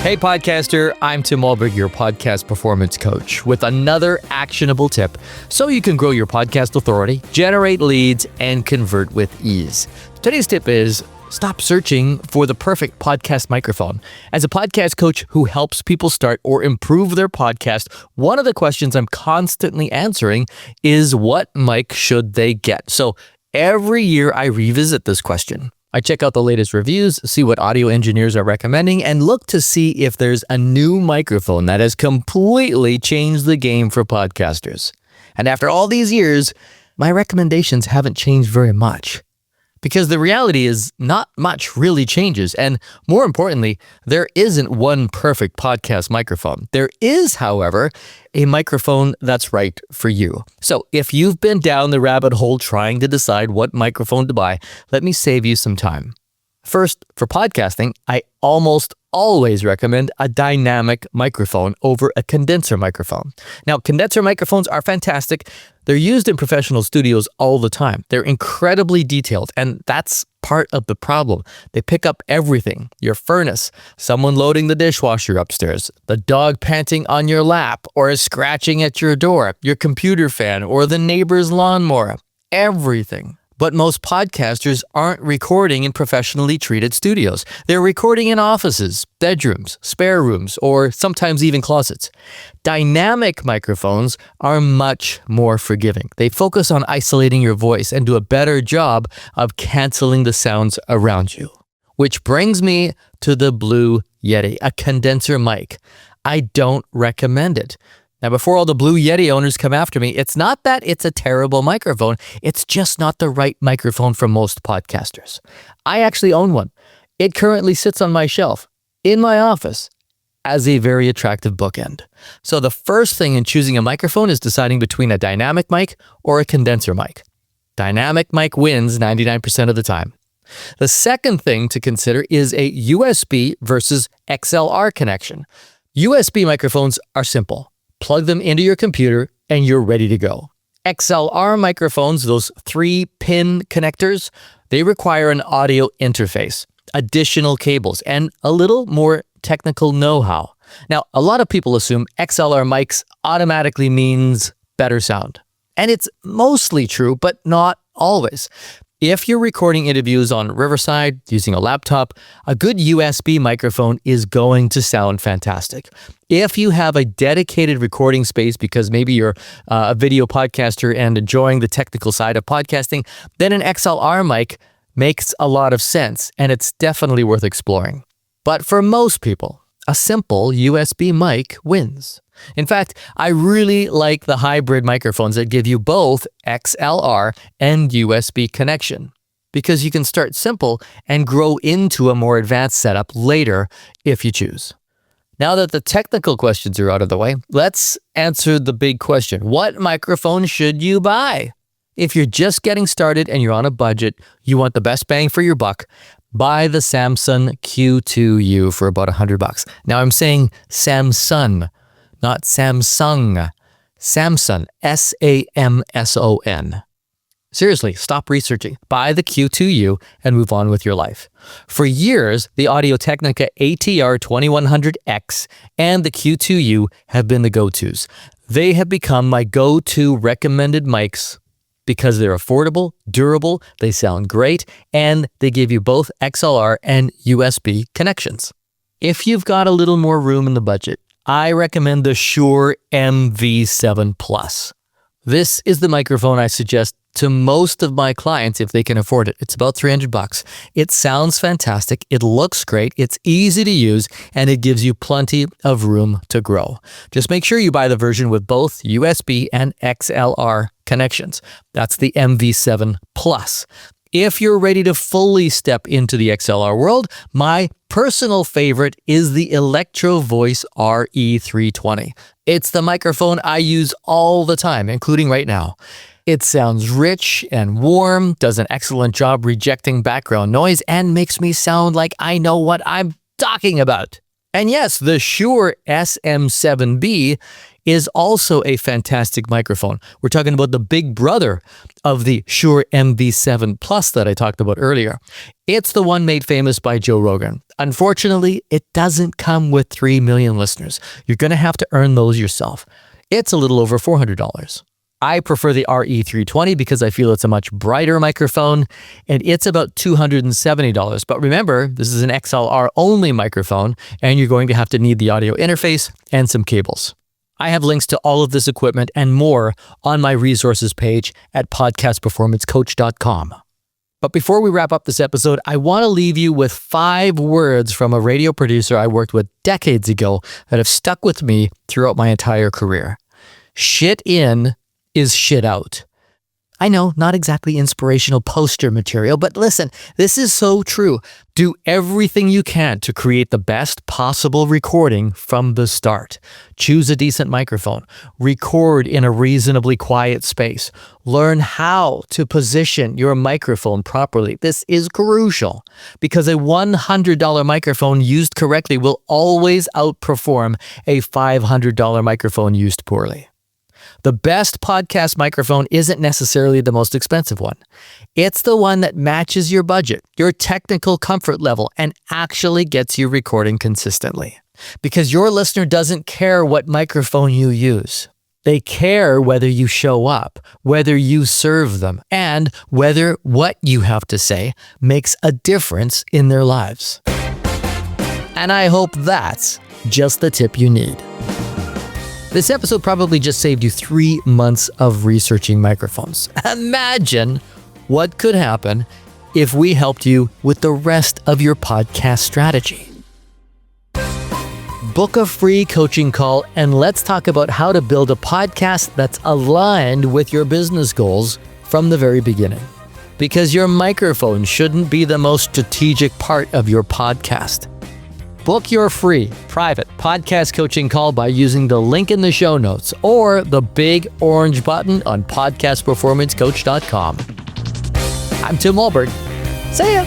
Hey podcaster, I'm Tim Wahlberg, your podcast performance coach, with another actionable tip so you can grow your podcast authority, generate leads, and convert with ease. Today's tip is stop searching for the perfect podcast microphone. As a podcast coach who helps people start or improve their podcast, one of the questions I'm constantly answering is what mic should they get? So every year I revisit this question. I check out the latest reviews, see what audio engineers are recommending, and look to see if there's a new microphone that has completely changed the game for podcasters. And after all these years, my recommendations haven't changed very much. Because the reality is not much really changes, and more importantly, there isn't one perfect podcast microphone. There is, however, a microphone that's right for you. So if you've been down the rabbit hole trying to decide what microphone to buy, let me save you some time. First, for podcasting, I almost always recommend a dynamic microphone over a condenser microphone. Now, condenser microphones are fantastic. They're used in professional studios all the time. They're incredibly detailed, and that's part of the problem. They pick up everything: your furnace, someone loading the dishwasher upstairs, the dog panting on your lap or scratching at your door, your computer fan, or the neighbor's lawnmower. Everything. But most podcasters aren't recording in professionally treated studios. They're recording in offices, bedrooms, spare rooms, or sometimes even closets. Dynamic microphones are much more forgiving. They focus on isolating your voice and do a better job of canceling the sounds around you. Which brings me to the Blue Yeti, a condenser mic. I don't recommend it. Now, before all the Blue Yeti owners come after me, it's not that it's a terrible microphone. It's just not the right microphone for most podcasters. I actually own one. It currently sits on my shelf in my office as a very attractive bookend. So the first thing in choosing a microphone is deciding between a dynamic mic or a condenser mic. Dynamic mic wins 99% of the time. The second thing to consider is a USB versus XLR connection. USB microphones are simple. Plug them into your computer and you're ready to go. XLR microphones, those 3-pin connectors, they require an audio interface, additional cables, and a little more technical know-how. Now, a lot of people assume XLR mics automatically means better sound. And it's mostly true, but not always. If you're recording interviews on Riverside using a laptop, a good USB microphone is going to sound fantastic. If you have a dedicated recording space because maybe you're a video podcaster and enjoying the technical side of podcasting, then an XLR mic makes a lot of sense, and it's definitely worth exploring. But for most people, a simple USB mic wins. In fact, I really like the hybrid microphones that give you both XLR and USB connection, because you can start simple and grow into a more advanced setup later if you choose. Now that the technical questions are out of the way, let's answer the big question. What microphone should you buy? If you're just getting started and you're on a budget, you want the best bang for your buck, buy the Samson Q2U for about $100. Now I'm saying Samson, not Samsung. Samson, S-A-M-S-O-N. Seriously, stop researching. Buy the Q2U and move on with your life. For years, the Audio-Technica ATR 2100X and the Q2U have been the go-tos. They have become my go-to recommended mics because they're affordable, durable, they sound great, and they give you both XLR and USB connections. If you've got a little more room in the budget, I recommend the Shure MV7 Plus. This is the microphone I suggest to most of my clients if they can afford it. It's about $300. It sounds fantastic, it looks great, it's easy to use, and it gives you plenty of room to grow. Just make sure you buy the version with both USB and XLR connections. That's the MV7 Plus. If you're ready to fully step into the XLR world, my personal favorite is the Electro Voice RE320. It's the microphone I use all the time, including right now. It sounds rich and warm, does an excellent job rejecting background noise, and makes me sound like I know what I'm talking about. And yes, the Shure SM7B is also a fantastic microphone. We're talking about the big brother of the Shure MV7 Plus that I talked about earlier. It's the one made famous by Joe Rogan. Unfortunately, it doesn't come with 3 million listeners. You're going to have to earn those yourself. It's a little over $400. I prefer the RE320 because I feel it's a much brighter microphone, and it's about $270. But remember, this is an XLR only microphone, and you're going to have to need the audio interface and some cables. I have links to all of this equipment and more on my resources page at podcastperformancecoach.com. But before we wrap up this episode, I want to leave you with 5 words from a radio producer I worked with decades ago that have stuck with me throughout my entire career. Shit in is shit out. I know, not exactly inspirational poster material, but listen, this is so true. Do everything you can to create the best possible recording from the start. Choose a decent microphone. Record in a reasonably quiet space. Learn how to position your microphone properly. This is crucial because a $100 microphone used correctly will always outperform a $500 microphone used poorly. The best podcast microphone isn't necessarily the most expensive one. It's the one that matches your budget, your technical comfort level, and actually gets you recording consistently. Because your listener doesn't care what microphone you use. They care whether you show up, whether you serve them, and whether what you have to say makes a difference in their lives. And I hope that's just the tip you need. This episode probably just saved you 3 months of researching microphones. Imagine what could happen if we helped you with the rest of your podcast strategy. Book a free coaching call and let's talk about how to build a podcast that's aligned with your business goals from the very beginning. Because your microphone shouldn't be the most strategic part of your podcast. Book your free, private podcast coaching call by using the link in the show notes or the big orange button on podcastperformancecoach.com. I'm Tim Wahlberg. See ya!